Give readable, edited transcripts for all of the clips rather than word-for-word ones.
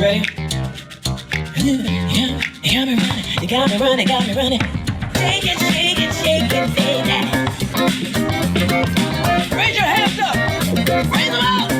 ready? You got me running, you got me running, got me running. Shake it, shake it, shake it, baby. Raise your hands up, raise them up.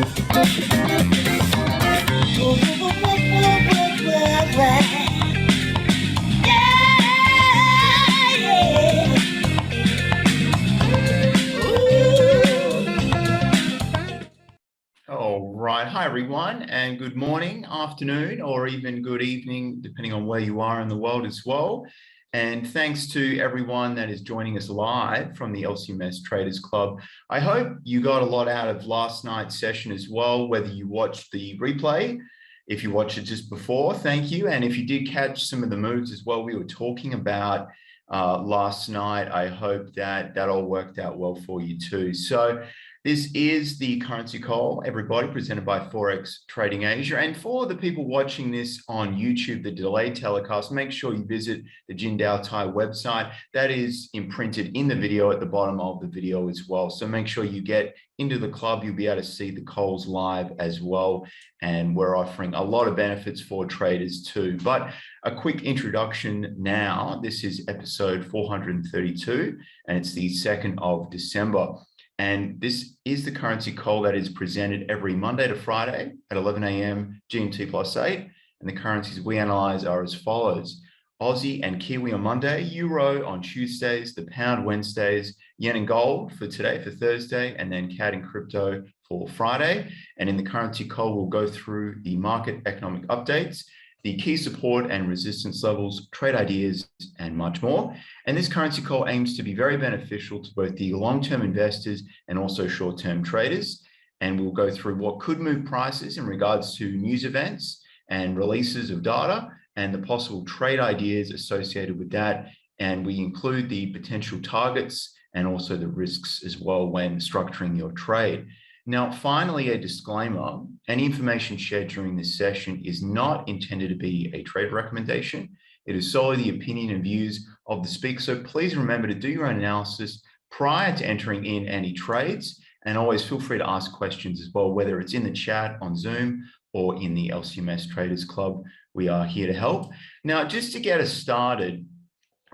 All right. Hi, everyone, and good morning, afternoon, or even good evening, depending on where you are in the world as well. And thanks to everyone that is joining us live from the LCMS Traders Club. I hope you got a lot out of last night's session as well, whether you watched the replay. If you watched it just before, thank you. And if you did catch some of the moves as well we were talking about last night, I hope that all worked out well for you too. So this is the currency call, everybody, presented by Forex Trading Asia. And for the people watching this on YouTube, the delayed telecast, make sure you visit the Jindal Thai website. That is imprinted in the video at the bottom of the video as well. So make sure you get into the club. You'll be able to see the calls live as well. And we're offering a lot of benefits for traders too. But a quick introduction now. This is episode 432, and it's the 2nd of December. And this is the currency call that is presented every Monday to Friday at 11 a.m. GMT+8. And the currencies we analyze are as follows: Aussie and Kiwi on Monday, Euro on Tuesdays, the Pound Wednesdays, Yen and Gold for today, for Thursday, and then CAD and Crypto for Friday. And in the currency call, we'll go through the market economic updates, the key support and resistance levels, trade ideas, and much more. And this currency call aims to be very beneficial to both the long-term investors and also short-term traders. And we'll go through what could move prices in regards to news events and releases of data and the possible trade ideas associated with that. And we include the potential targets and also the risks as well when structuring your trade. Now, finally, a disclaimer: any information shared during this session is not intended to be a trade recommendation. It is solely the opinion and views of the speaker. So please remember to do your own analysis prior to entering in any trades, and always feel free to ask questions as well, whether it's in the chat on Zoom or in the LCMS Traders Club. We are here to help. Now, just to get us started,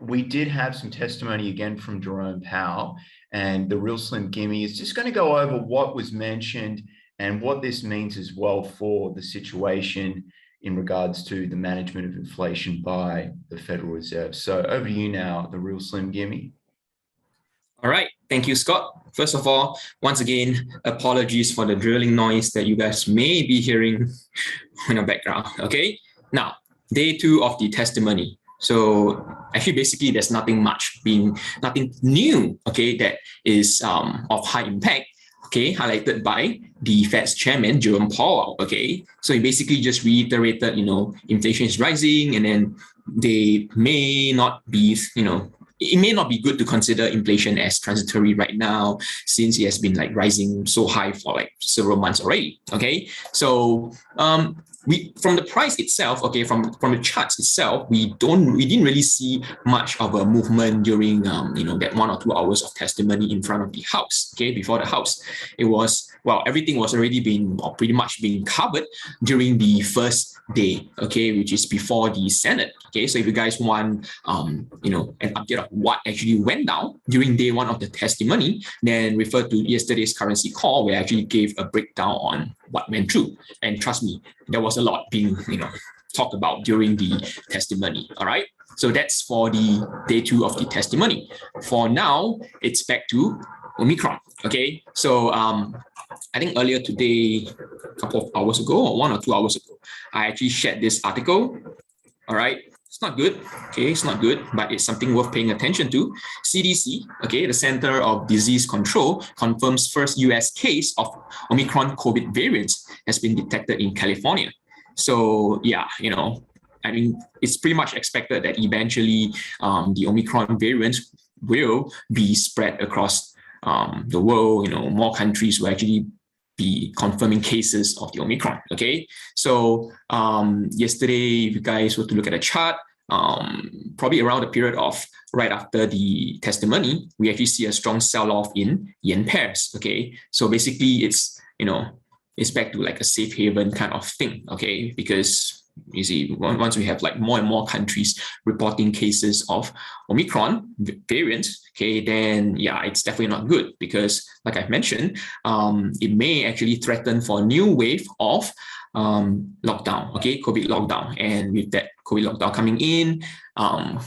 we did have some testimony again from Jerome Powell, and the Real Slim Gimme is just going to go over what was mentioned and what this means as well for the situation in regards to the management of inflation by the Federal Reserve. So over to you now, the Real Slim Gimme. All right. Thank you, Scott. First of all, once again, apologies for the drilling noise that you guys may be hearing in the background. Okay. Now, day 2 of the testimony. So actually, basically, there's nothing new, okay, that is of high impact, okay, highlighted by the Fed's chairman, Jerome Powell, okay. So he basically just reiterated, inflation is rising, and then they may not be, it may not be good to consider inflation as transitory right now, since it has been rising so high for several months already, okay. So from the price itself, okay, from the charts itself, we didn't really see much of a movement during that 1 or 2 hours of testimony in front of the House, okay, before the House. It was, everything was already pretty much being covered during the first day, okay, which is before the Senate, okay. So if you guys want an update of what actually went down during day 1 of the testimony, then refer to yesterday's currency call, where I actually gave a breakdown on what went through. And trust me, there was a lot being talked about during the testimony. All right, so that's for the day 2 of the testimony. For now, it's back to Omicron. Okay, so I think earlier today, a couple of hours ago, or 1 or 2 hours ago, I actually shared this article. All right, it's not good. Okay, it's not good, but it's something worth paying attention to. CDC, okay, the Center of Disease Control, confirms first US case of Omicron COVID variants has been detected in California. So yeah, I mean, it's pretty much expected that eventually the Omicron variants will be spread across the world. More countries will actually be confirming cases of the Omicron. Okay, so yesterday, if you guys were to look at a chart, probably around the period of right after the testimony, we actually see a strong sell-off in yen pairs. Okay, so basically it's it's back to like a safe haven kind of thing, okay? Because you see, once we have like more and more countries reporting cases of Omicron variant, okay, then yeah, it's definitely not good because, like I've mentioned, it may actually threaten for a new wave of lockdown, okay, COVID lockdown. And with that COVID lockdown coming in,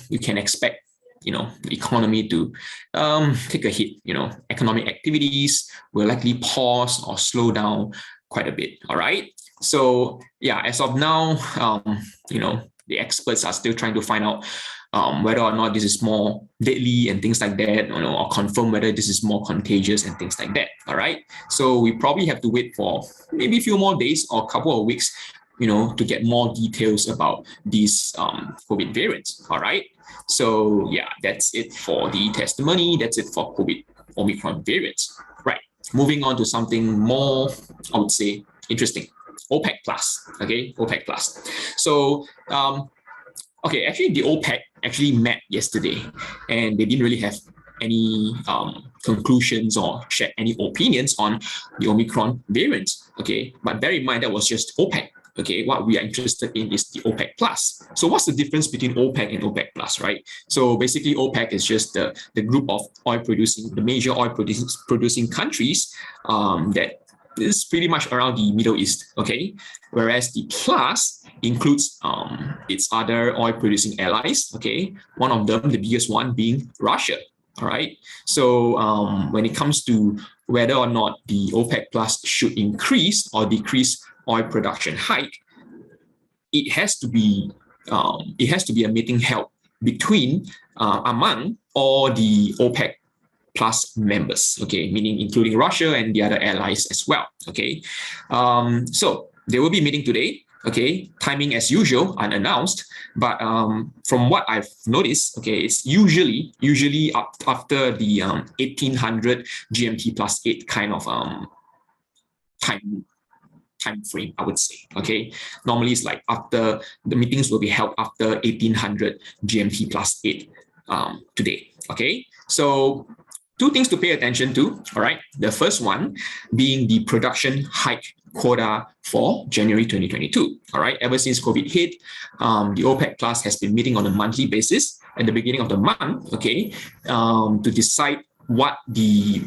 you can expect, you know, the economy to take a hit. You know, economic activities will likely pause or slow down quite a bit. All right. So yeah, as of now, you know, the experts are still trying to find out whether or not this is more deadly and things like that, you know, or confirm whether this is more contagious and things like that. All right. So we probably have to wait for maybe a few more days or a couple of weeks, you know, to get more details about these COVID variants. All right. So yeah, that's it for the testimony. That's it for COVID Omicron variants. Right. Moving on to something more, I would say, interesting. OPEC plus. Okay, OPEC plus. So okay, actually the OPEC actually met yesterday, and they didn't really have any conclusions or share any opinions on the Omicron variants. Okay, but bear in mind that was just OPEC. Okay, what we are interested in is the OPEC plus. So what's the difference between OPEC and OPEC plus, right? So basically OPEC is just the group of the major oil producing countries that is pretty much around the Middle East, okay? Whereas the plus includes its other oil producing allies, okay? One of them, the biggest one, being Russia, all right? So when it comes to whether or not the OPEC plus should increase or decrease oil production hike, it has to be a meeting held between among all the OPEC plus members, okay, meaning including Russia and the other allies as well, okay. So they will be meeting today, okay. Timing as usual, unannounced, but from what I've noticed, okay, it's usually after the 1800 GMT plus 8 kind of time frame, I would say, okay. Normally it's like after the meetings will be held after 1800 GMT plus 8 today, okay. So two things to pay attention to, all right. The first one being the production hike quota for January 2022, all right. Ever since COVID hit, the OPEC plus has been meeting on a monthly basis at the beginning of the month, okay, to decide what the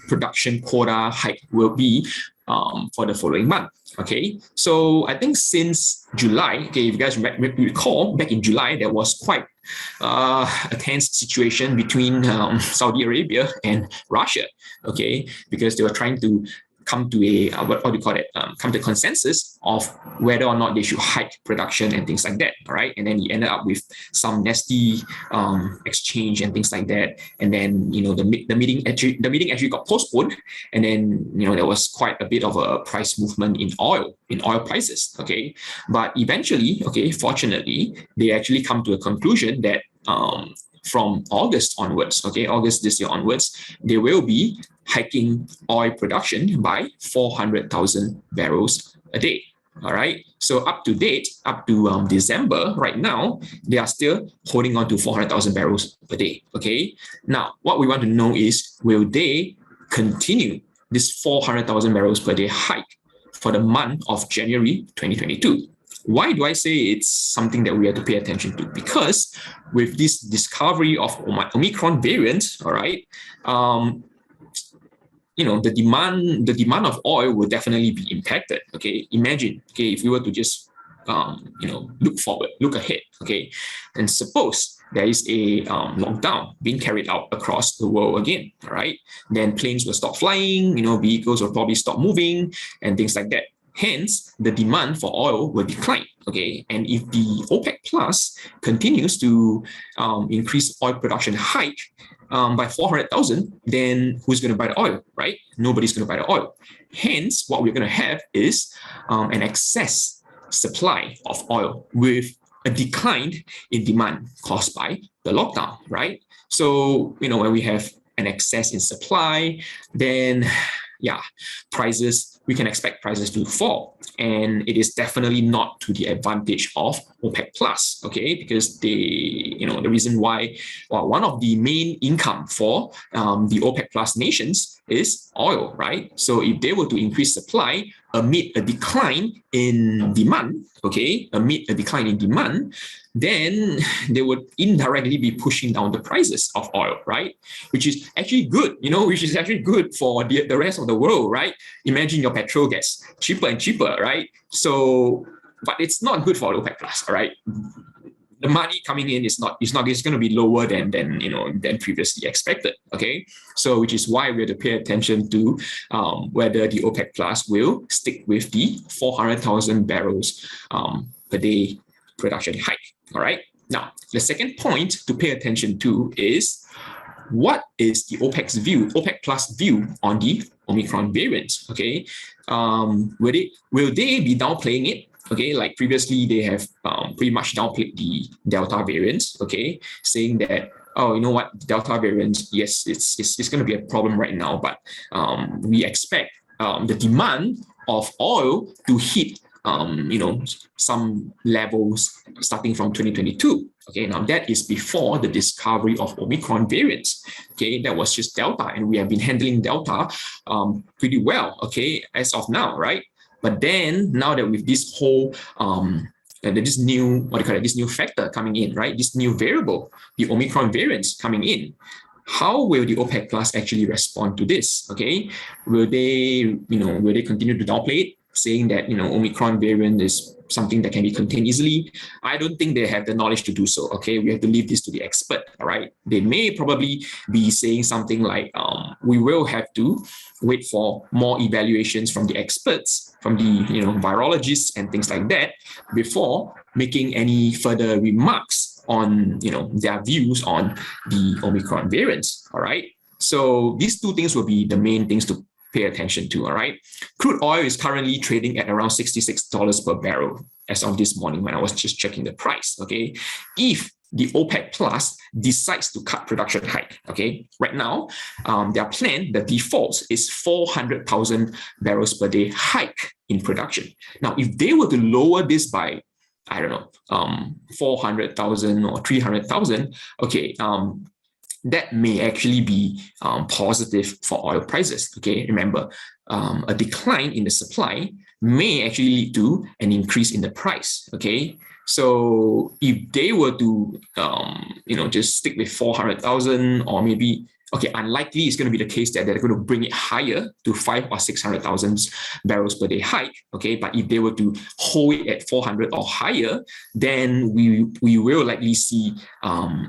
production quota hike will be for the following month, okay. So I think since July, okay, if you guys recall, back in July, there was quite a tense situation between Saudi Arabia and Russia, okay, because they were trying to come to a what do you call it? Come to consensus of whether or not they should hike production and things like that. All right, and then he ended up with some nasty exchange and things like that. And then the meeting actually got postponed, and then there was quite a bit of a price movement in oil prices. Okay, but eventually, okay, fortunately, they actually come to a conclusion that from August onwards, okay, August this year onwards, they will be hiking oil production by 400,000 barrels a day. All right. So up to date, up to December, right now, they are still holding on to 400,000 barrels per day. Okay. Now, what we want to know is, will they continue this 400,000 barrels per day hike for the month of January 2022? Why do I say it's something that we have to pay attention to? Because with this discovery of Omicron variant, all right, the demand of oil will definitely be impacted. Okay, imagine, okay, if we were to just look ahead, okay, and suppose there is a lockdown being carried out across the world again, all right, then planes will stop flying, vehicles will probably stop moving and things like that. Hence, the demand for oil will decline, okay? And if the OPEC Plus continues to increase oil production hike by 400,000, then who's going to buy the oil, right? Nobody's going to buy the oil. Hence, what we're going to have is an excess supply of oil with a decline in demand caused by the lockdown, right? So, when we have an excess in supply, then, yeah, prices we can expect prices to fall. And it is definitely not to the advantage of OPEC Plus, okay? Because the reason why, well, one of the main income for the OPEC Plus nations is oil, right? So if they were to increase supply amid a decline in demand, okay, then they would indirectly be pushing down the prices of oil, right? Which is actually good, which is actually good for the rest of the world, right? Imagine your petrol gets cheaper and cheaper, right? So, but it's not good for OPEC Plus, all right? The money coming in is it's going to be lower than previously expected. Okay, so which is why we have to pay attention to whether the OPEC Plus will stick with the 400,000 barrels per day production hike. All right. Now, the second point to pay attention to is what is the OPEC Plus view on the Omicron variant? Okay, will they be downplaying it? Okay, like previously they have pretty much downplayed the Delta variant, okay, saying that, oh, you know what, Delta variant, yes, it's going to be a problem right now, but we expect the demand of oil to hit some levels starting from 2022. Okay, now that is before the discovery of Omicron variants. Okay, that was just Delta, and we have been handling Delta pretty well, okay, as of now, right? But then now that with this whole this new factor coming in, right? This new variable, the Omicron variants coming in, how will the OPEC Plus actually respond to this? Okay, will they continue to downplay it, saying that Omicron variant is something that can be contained easily? I don't think they have the knowledge to do so. Okay, we have to leave this to the expert. All right, they may probably be saying something like, we will have to wait for more evaluations from the experts, from the virologists and things like that, before making any further remarks on their views on the Omicron variants. All right, so these two things will be the main things to pay attention to. All right, crude oil is currently trading at around $66 per barrel as of this morning when I was just checking the price. Okay, if the OPEC Plus decides to cut production hike, okay, right now their plan, the default is 400,000 barrels per day hike in production. Now, if they were to lower this by 400,000 or 300,000, okay, that may actually be positive for oil prices. Okay, remember, a decline in the supply may actually lead to an increase in the price. Okay, so if they were to just stick with 400,000, or maybe, okay, unlikely it's going to be the case that they're going to bring it higher to 500,000 or 600,000 barrels per day hike. Okay, but if they were to hold it at 400 or higher, then we will likely see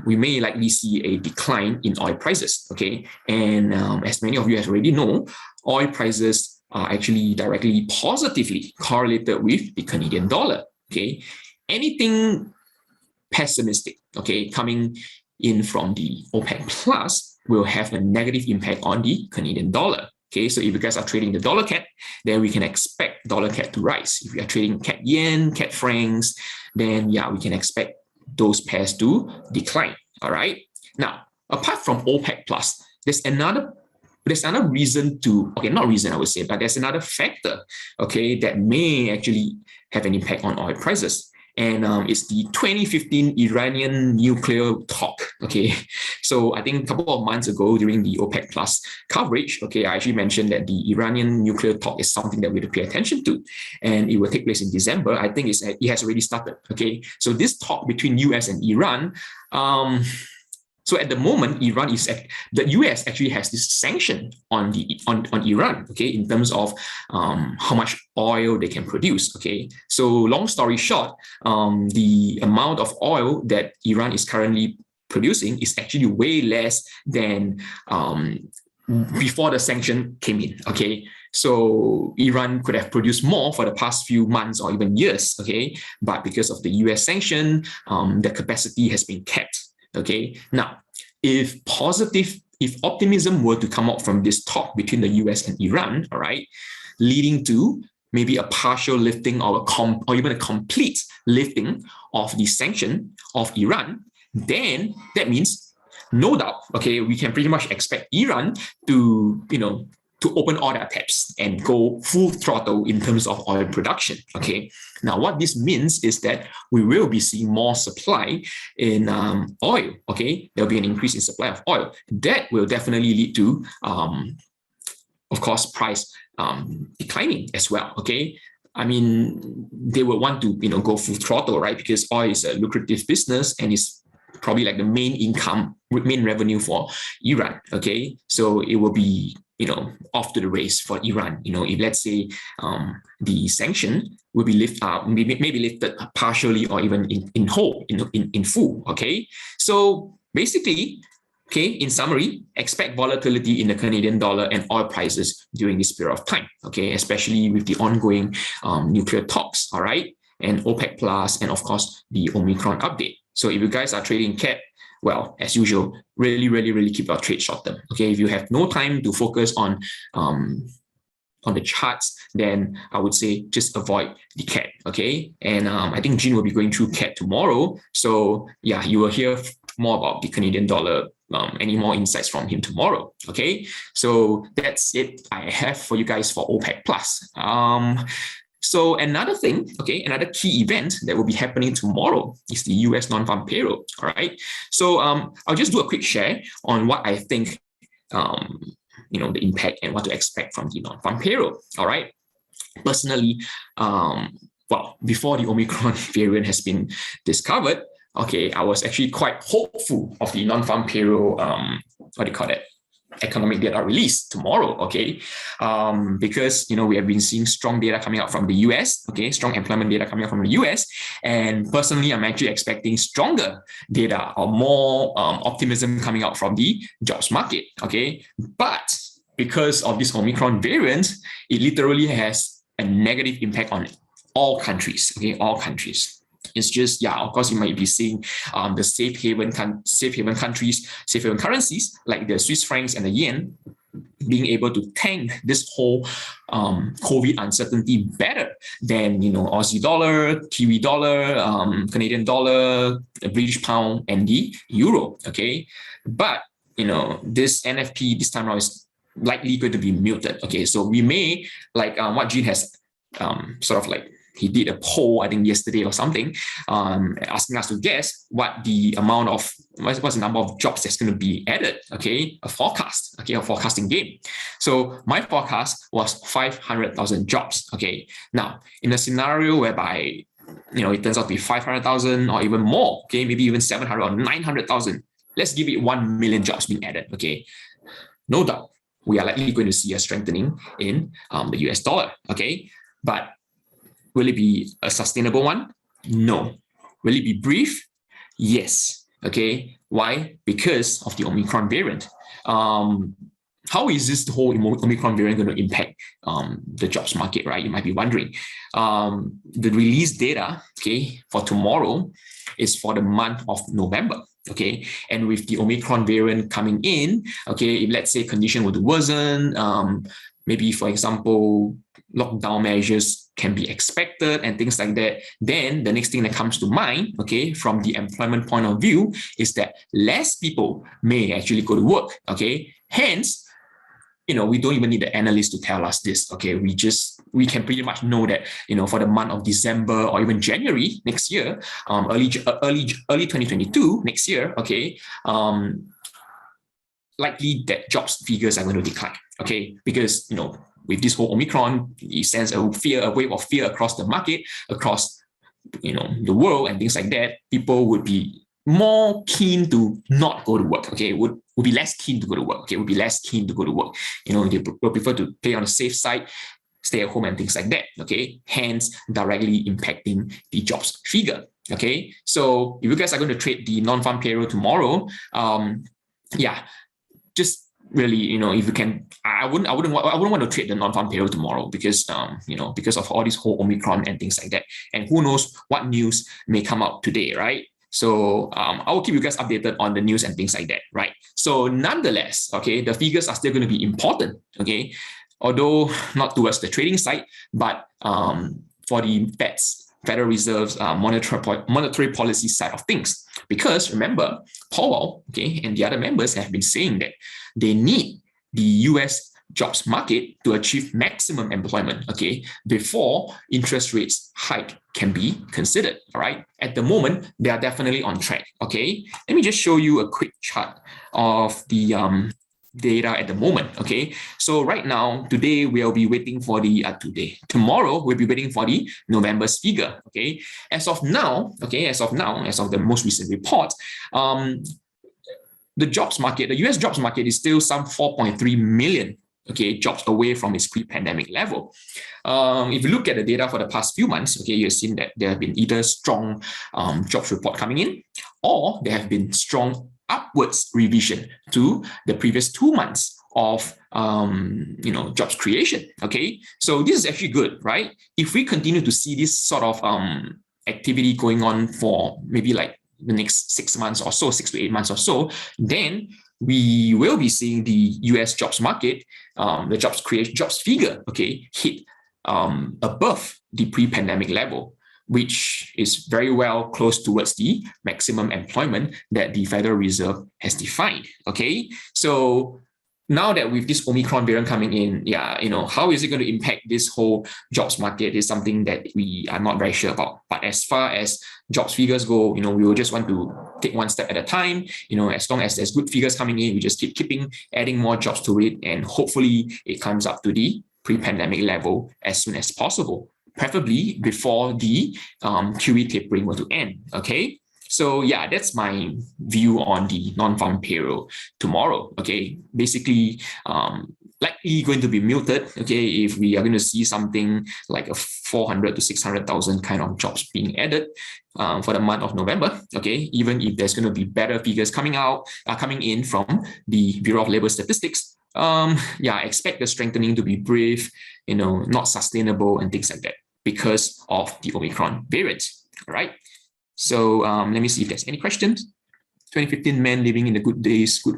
we may likely see a decline in oil prices. Okay, and as many of you have already know, oil prices are actually directly positively correlated with the Canadian dollar. Okay, anything pessimistic, okay, coming in from the OPEC Plus will have a negative impact on the Canadian dollar. Okay, so if you guys are trading the dollar CAD, then we can expect dollar CAD to rise. If we are trading CAD yen, CAD francs, then yeah, we can expect those pairs to decline. All right. Now, apart from OPEC Plus, there's another reason to, okay, not reason I would say, but there's another factor, okay, that may actually have an impact on oil prices. And it's the 2015 Iranian nuclear talk. Okay, so I think a couple of months ago during the OPEC Plus coverage, okay, I actually mentioned that the Iranian nuclear talk is something that we have to pay attention to, and it will take place in December. I think it has already started. Okay, so this talk between US and Iran. So at the moment, the US actually has this sanction on Iran, okay, in terms of how much oil they can produce. Okay, so long story short, the amount of oil that Iran is currently producing is actually way less than before the sanction came in. Okay, so Iran could have produced more for the past few months or even years. Okay, but because of the US sanction, the capacity has been kept. Okay, now, if optimism were to come out from this talk between the US and Iran, all right, leading to maybe a partial lifting or even a complete lifting of the sanction of Iran, then that means, no doubt, okay, we can pretty much expect Iran to, to open all their taps and go full throttle in terms of oil production. Okay. Now, what this means is that we will be seeing more supply in oil. Okay. There'll be an increase in supply of oil. That will definitely lead to, of course, price declining as well. Okay. I mean, they will want to, go full throttle, right? Because oil is a lucrative business and it's probably like the main revenue for Iran. Okay. So it will be, off to the race for Iran. If let's say the sanction will be maybe lifted partially or even in whole, in full. Okay. So basically, okay, in summary, expect volatility in the Canadian dollar and oil prices during this period of time, okay, especially with the ongoing nuclear talks, all right, and OPEC Plus, and of course, the Omicron update. So if you guys are trading CAD, well, as usual, really keep your trade short term, okay? If you have no time to focus on the charts, then I would say just avoid the CAD, okay? And I think Jean will be going through CAD tomorrow. So yeah, you will hear more about the Canadian dollar, any more insights from him tomorrow, okay? So that's it I have for you guys for OPEC Plus. So another thing, okay, another key event that will be happening tomorrow is the US non-farm payroll, all right? So I'll just do a quick share on what I think, the impact and what to expect from the non-farm payroll, all right? Personally, well, before the Omicron variant has been discovered, okay, I was actually quite hopeful of the non-farm payroll, what do you call that? Economic data release tomorrow, okay? Because, we have been seeing strong data coming out from the US, okay? Strong employment data coming out from the US. And personally, I'm actually expecting stronger data or more optimism coming out from the jobs market, okay? But because of this Omicron variant, it literally has a negative impact on all countries, okay? All countries. It's just, yeah, of course, you might be seeing the safe haven countries, safe haven currencies like the Swiss francs and the yen being able to tank this whole COVID uncertainty better than, Aussie dollar, Kiwi dollar, Canadian dollar, the British pound, and the euro, okay? But, this NFP this time around is likely going to be muted, okay? So we may, like what Jean has he did a poll, I think yesterday or something, asking us to guess what the amount of, what's the number of jobs that's going to be added, okay? A forecast, okay? A forecasting game. So my forecast was 500,000 jobs, okay? Now, in a scenario whereby, it turns out to be 500,000 or even more, okay? Maybe even 700 or 900,000. Let's give it 1 million jobs being added, okay? No doubt, we are likely going to see a strengthening in the US dollar, okay? But will it be a sustainable one? No. Will it be brief? Yes. Okay. Why? Because of the Omicron variant. How is this whole Omicron variant going to impact the jobs market, right? You might be wondering. The release data, okay, for tomorrow is for the month of November. Okay. And with the Omicron variant coming in, okay, if let's say condition were to worsen, maybe, for example, lockdown measures can be expected and things like that, then the next thing that comes to mind, okay, from the employment point of view is that less people may actually go to work, okay? Hence, we don't even need the analyst to tell us this, okay? We can pretty much know that, for the month of December or even January next year, early 2022 next year, okay, likely that jobs figures are going to decline, okay? Because, with this whole Omicron, it sends a wave of fear across the market, across, the world and things like that. People would be more keen to not go to work, okay? Would be less keen to go to work, okay? Would be less keen to go to work. They will prefer to play on the safe side, stay at home and things like that, okay? Hence, directly impacting the jobs figure, okay? So if you guys are going to trade the non-farm payroll tomorrow, yeah, just really, if you can, I wouldn't want to trade the non-farm payroll tomorrow because, because of all this whole Omicron and things like that. And who knows what news may come out today, right? So I will keep you guys updated on the news and things like that, right? So nonetheless, okay, the figures are still going to be important, okay? Although not towards the trading side, but for the Federal Reserve's monetary policy side of things. Because remember, Powell, okay, and the other members have been saying that they need the US jobs market to achieve maximum employment, okay, before interest rates hike can be considered, all right? At the moment, they are definitely on track, okay? Let me just show you a quick chart of the data at the moment, okay? So right now, today, we'll be waiting for the, tomorrow, we'll be waiting for the November's figure, okay? As of now, as of the most recent report, the jobs market, the US jobs market is still some 4.3 million, okay, jobs away from its pre-pandemic level. If you look at the data for the past few months, okay, you've seen that there have been either strong jobs report coming in, or there have been strong upwards revision to the previous 2 months of jobs creation. Okay, so this is actually good, right? If we continue to see this sort of activity going on for maybe like the next 6 months or so, 6 to 8 months or so, then we will be seeing the US jobs market, the jobs figure, okay, hit above the pre-pandemic level, which is very well close towards the maximum employment that the Federal Reserve has defined. Okay, so now that with this Omicron variant coming in, how is it going to impact this whole jobs market is something that we are not very sure about. But as far as jobs figures go, we will just want to take one step at a time. As long as there's good figures coming in, we just keep adding more jobs to it, and hopefully it comes up to the pre-pandemic level as soon as possible, preferably before the QE tapering were to end. Okay. So yeah, that's my view on the non-farm payroll tomorrow. Okay, basically, likely going to be muted. Okay, if we are going to see something like a 400 to 600,000 kind of jobs being added for the month of November. Okay, even if there's going to be better figures coming in from the Bureau of Labor Statistics. Expect the strengthening to be brief, not sustainable and things like that because of the Omicron variant. All right. So let me see if there's any questions. 2015 men living in the good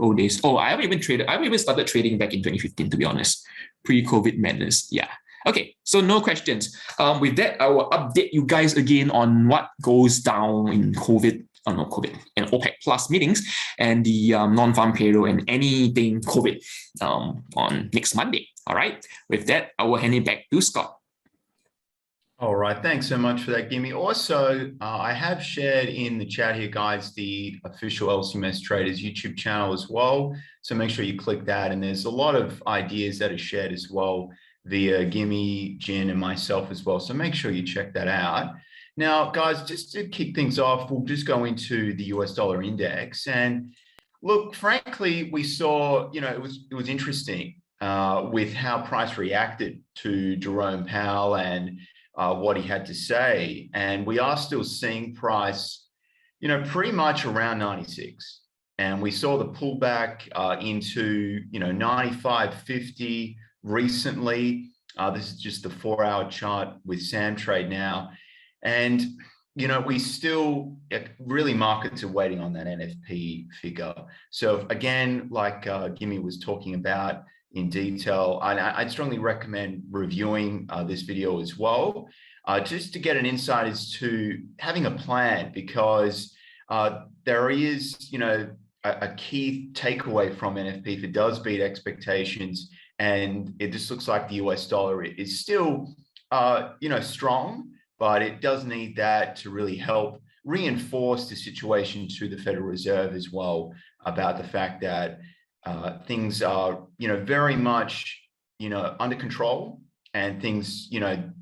old days. Oh, I haven't even started trading back in 2015, to be honest. Pre-COVID madness. Yeah. Okay, so no questions. With that, I will update you guys again on what goes down in COVID and OPEC Plus meetings and the non-farm payroll and anything COVID on next Monday. All right. With that, I will hand it back to Scott. All right, thanks so much for that, Gimme. Also, I have shared in the chat here, guys, the official LCMS Traders YouTube channel as well. So make sure you click that. And there's a lot of ideas that are shared as well via Gimme, Jin, and myself as well. So make sure you check that out. Now, guys, just to kick things off, we'll just go into the US dollar index. And look, frankly, we saw, it was interesting with how price reacted to Jerome Powell and what he had to say. And we are still seeing price, pretty much around 96. And we saw the pullback into, 95.50 recently. This is just the 4-hour chart with Samtrade now. And, we still really markets are waiting on that NFP figure. So again, like Gimme was talking about in detail, I'd strongly recommend reviewing this video as well, just to get an insight as to having a plan, because there is, a key takeaway from NFP. If it does beat expectations, and it just looks like the US dollar is still, strong, but it does need that to really help reinforce the situation to the Federal Reserve as well, about the fact that things are, very much, under control, and things,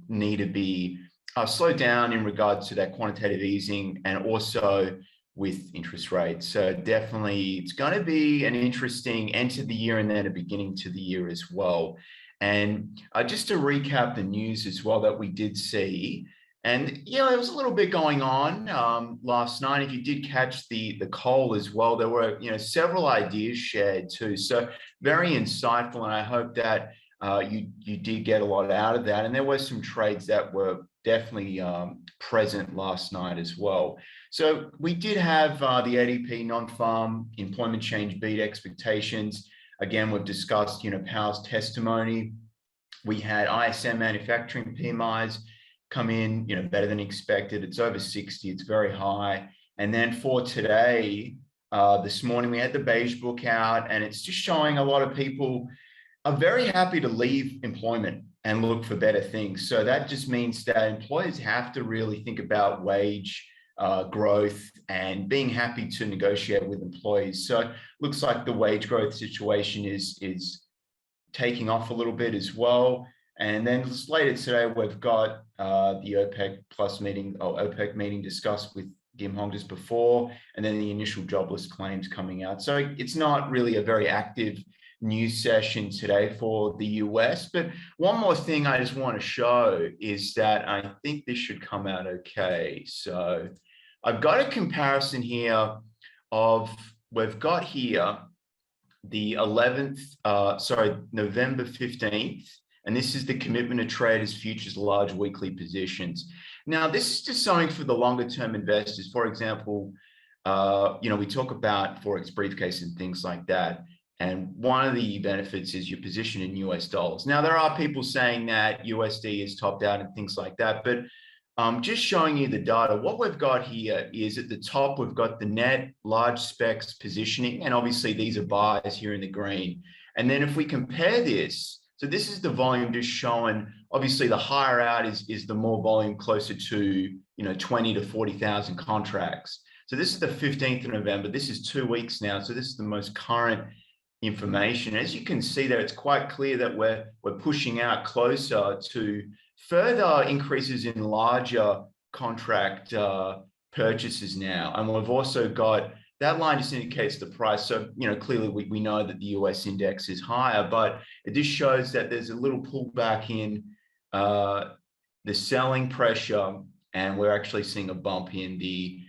need to be slowed down in regards to that quantitative easing, and also with interest rates. So definitely it's going to be an interesting end to the year and then a beginning to the year as well. And just to recap the news as well that we did see, and there was a little bit going on last night. If you did catch the call as well, there were several ideas shared too. So very insightful, and I hope that you did get a lot out of that. And there were some trades that were definitely present last night as well. So we did have the ADP non-farm employment change beat expectations. Again, we've discussed Powell's testimony. We had ISM manufacturing PMIs come in, better than expected. It's over 60. It's very high. And then for today, this morning, we had the beige book out, and it's just showing a lot of people are very happy to leave employment and look for better things. So that just means that employers have to really think about wage growth and being happy to negotiate with employees. So it looks like the wage growth situation is taking off a little bit as well. And then later today, we've got the OPEC plus meeting, or OPEC meeting discussed with Kim Hong just before, and then the initial jobless claims coming out. So it's not really a very active news session today for the US. But one more thing I just want to show is that I think this should come out okay. So I've got a comparison here of, we've got here the 11th, November 15th, and this is the commitment of traders futures large weekly positions. Now, this is just something for the longer term investors. For example, we talk about Forex briefcase and things like that. And one of the benefits is your position in US dollars. Now, there are people saying that USD is topped out and things like that, but just showing you the data. What we've got here is at the top, we've got the net large specs positioning, and obviously these are buys here in the green. And then if we compare this, so this is the volume just showing, obviously the higher out is the more volume, closer to 20 to 40,000 contracts. So this is the 15th of November. This is 2 weeks now. So this is the most current information. As you can see there, it's quite clear that we're pushing out closer to further increases in larger contract purchases now. And we've also got, that line just indicates the price. So, clearly we know that the US index is higher, but it just shows that there's a little pullback in the selling pressure, and we're actually seeing a bump in the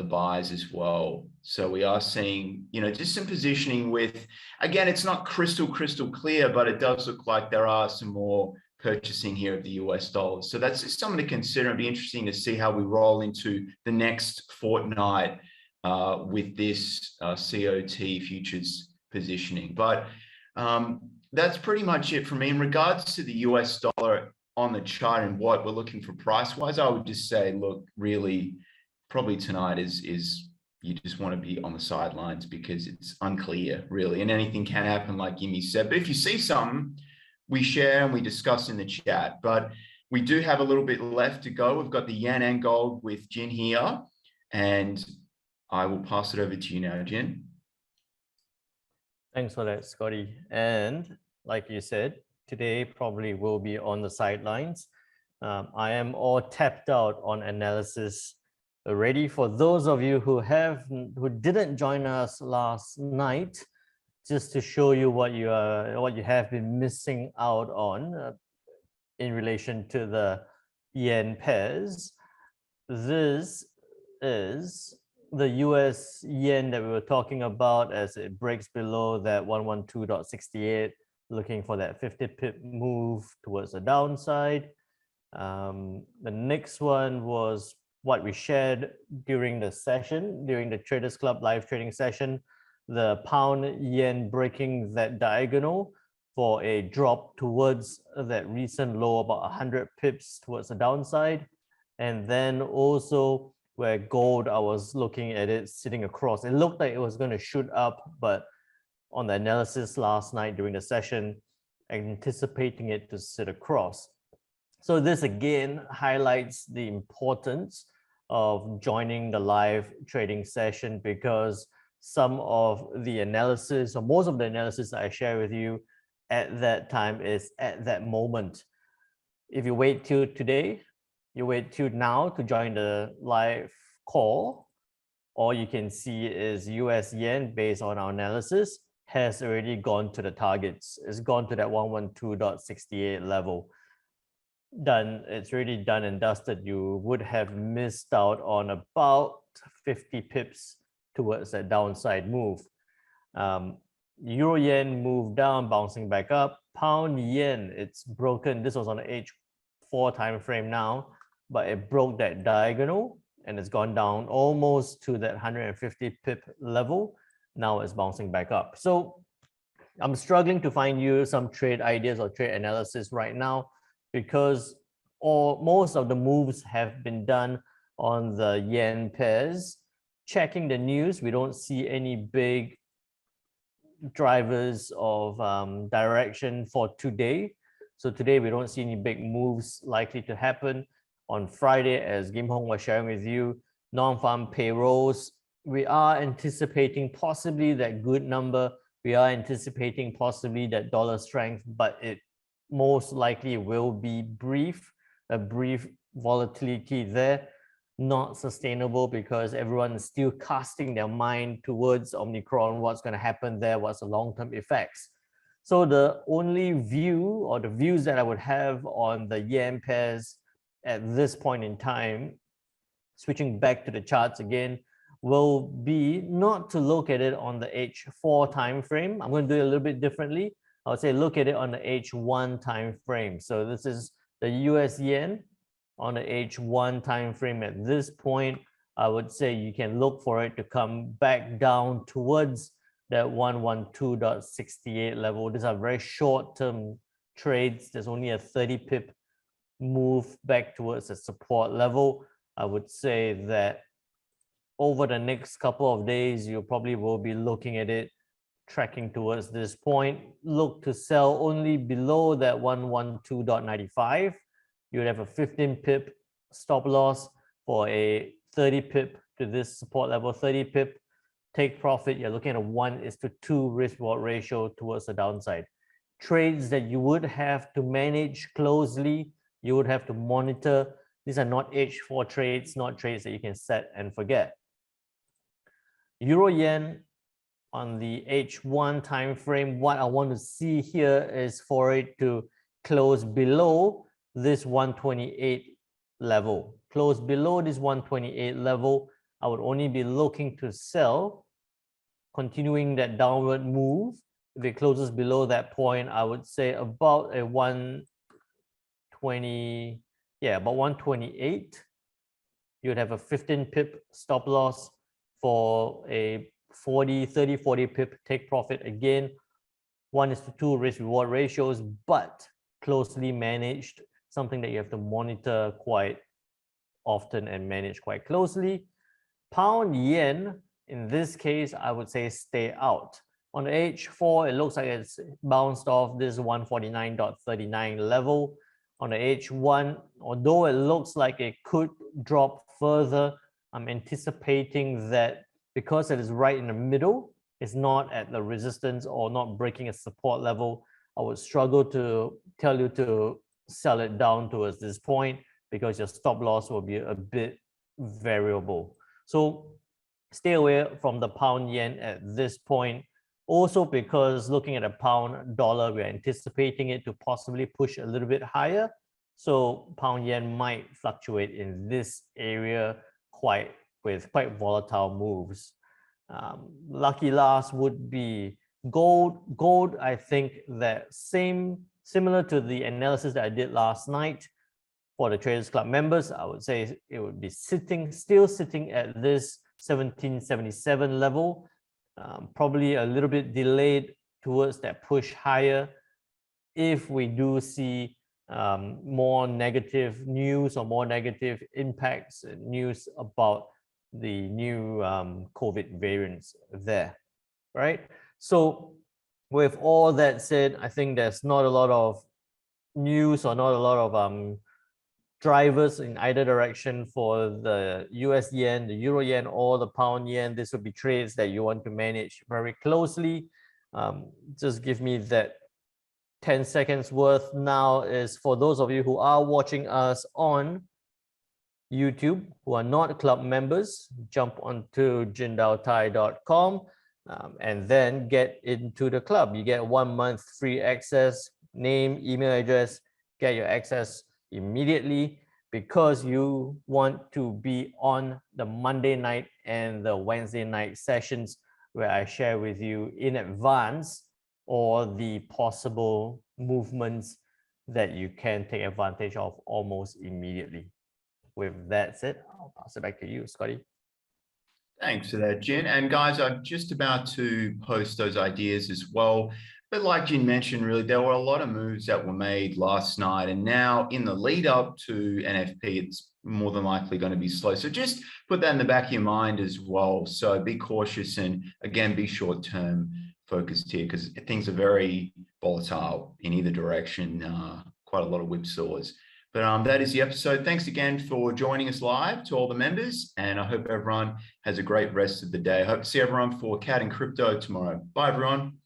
buys as well. So we are seeing, just some positioning with, again, it's not crystal clear, but it does look like there are some more purchasing here of the US dollars. So that's just something to consider. It'd be interesting to see how we roll into the next fortnight with this COT futures positioning. But that's pretty much it for me. In regards to the US dollar on the chart and what we're looking for price-wise, I would just say, look, really, probably tonight is you just want to be on the sidelines because it's unclear, really, and anything can happen, like Yimi said. But if you see something, we share and we discuss in the chat. But we do have a little bit left to go. We've got the yen and gold with Jin here, and I will pass it over to you now, Jin. Thanks for that, Scotty. And like you said, today probably will be on the sidelines. I am all tapped out on analysis already. For those of you who didn't join us last night, just to show you what you have been missing out on in relation to the yen pairs. This is the US yen that we were talking about as it breaks below that 112.68, looking for that 50 pip move towards the downside. The next one was what we shared during the session, during the Traders Club live trading session, the pound yen breaking that diagonal for a drop towards that recent low, about 100 pips towards the downside. And then also where gold, I was looking at it sitting across. It looked like it was going to shoot up, but on the analysis last night during the session, anticipating it to sit across. So this again highlights the importance of joining the live trading session, because some of the analysis, or most of the analysis that I share with you at that time, is at that moment. If you wait till today, you wait till now to join the live call, all you can see is US yen, based on our analysis, has already gone to the targets. It's gone to that 112.68 level. Done. It's really done and dusted. You would have missed out on about 50 pips towards that downside move. Euro yen moved down, bouncing back up. Pound yen, it's broken. This was on the H4 time frame now, but it broke that diagonal and it's gone down almost to that 150 pip level. Now it's bouncing back up. So I'm struggling to find you some trade ideas or trade analysis right now, because most of the moves have been done on the yen pairs. Checking the news, we don't see any big drivers of direction for today. So today we don't see any big moves likely to happen. On Friday, as Kim Hong was sharing with you, non-farm payrolls, we are anticipating possibly that good number. We are anticipating possibly that dollar strength, but it most likely will be brief, a brief volatility there, not sustainable because everyone is still casting their mind towards Omicron, what's going to happen there, what's the long-term effects. So the only view or the views that I would have on the yen pairs at this point in time, switching back to the charts again, will be not to look at it on the H4 time frame. I'm going to do it a little bit differently. I would say look at it on the H1 time frame. So this is the US yen on the H1 time frame. At this point, I would say you can look for it to come back down towards that 112.68 level. These are very short-term trades. There's only a 30 pip move back towards the support level. I would say that over the next couple of days, you probably will be looking at it tracking towards this point. Look to sell only below that 112.95. You would have a 15 pip stop loss for a 30 pip to this support level. 30 pip take profit, you're looking at a 1:2 risk reward ratio towards the downside. Trades that you would have to manage closely, you would have to monitor. These are not H4 trades, not trades that you can set and forget. Euro yen on the H1 time frame, what I want to see here is for it to close below this 128 level. Close below this 128 level, I would only be looking to sell, continuing that downward move. If it closes below that point, I would say about a 120, about 128. You'd have a 15 pip stop loss for a 30, 40 pip take profit. Again, 1:2 risk reward ratios, but closely managed, something that you have to monitor quite often and manage quite closely. Pound yen, in this case, I would say stay out. On the H4, it looks like it's bounced off this 149.39 level. On the H1, although it looks like it could drop further, I'm anticipating that because it is right in the middle, it's not at the resistance or not breaking a support level, I would struggle to tell you to sell it down towards this point because your stop loss will be a bit variable. So stay away from the pound yen at this point. Also because looking at a pound dollar, we're anticipating it to possibly push a little bit higher. So pound yen might fluctuate in this area with quite volatile moves. Lucky last would be gold. Gold, I think that similar to the analysis that I did last night for the Traders Club members, I would say it would be still sitting at this 1777 level, probably a little bit delayed towards that push higher. If we do see more negative news or more negative impacts, news about the new COVID variants there, right? So with all that said, I think there's not a lot of news or not a lot of drivers in either direction for the US yen, the Euro yen, or the pound yen. This would be trades that you want to manage very closely. Just give me that 10 seconds worth now is for those of you who are watching us on YouTube, who are not club members, jump onto jindaotai.com and then get into the club. You get 1 month free access, name, email address, get your access immediately because you want to be on the Monday night and the Wednesday night sessions where I share with you in advance or the possible movements that you can take advantage of almost immediately. With that said, I'll pass it back to you, Scotty. Thanks for that, Jin. And guys, I'm just about to post those ideas as well. But like Jin mentioned, really, there were a lot of moves that were made last night. And now in the lead up to NFP, it's more than likely going to be slow. So just put that in the back of your mind as well. So be cautious and again, be short term focused here because things are very volatile in either direction, quite a lot of whipsaws. But that is the episode. Thanks again for joining us live to all the members, and I hope everyone has a great rest of the day. I hope to see everyone for Cat and Crypto tomorrow. Bye, everyone.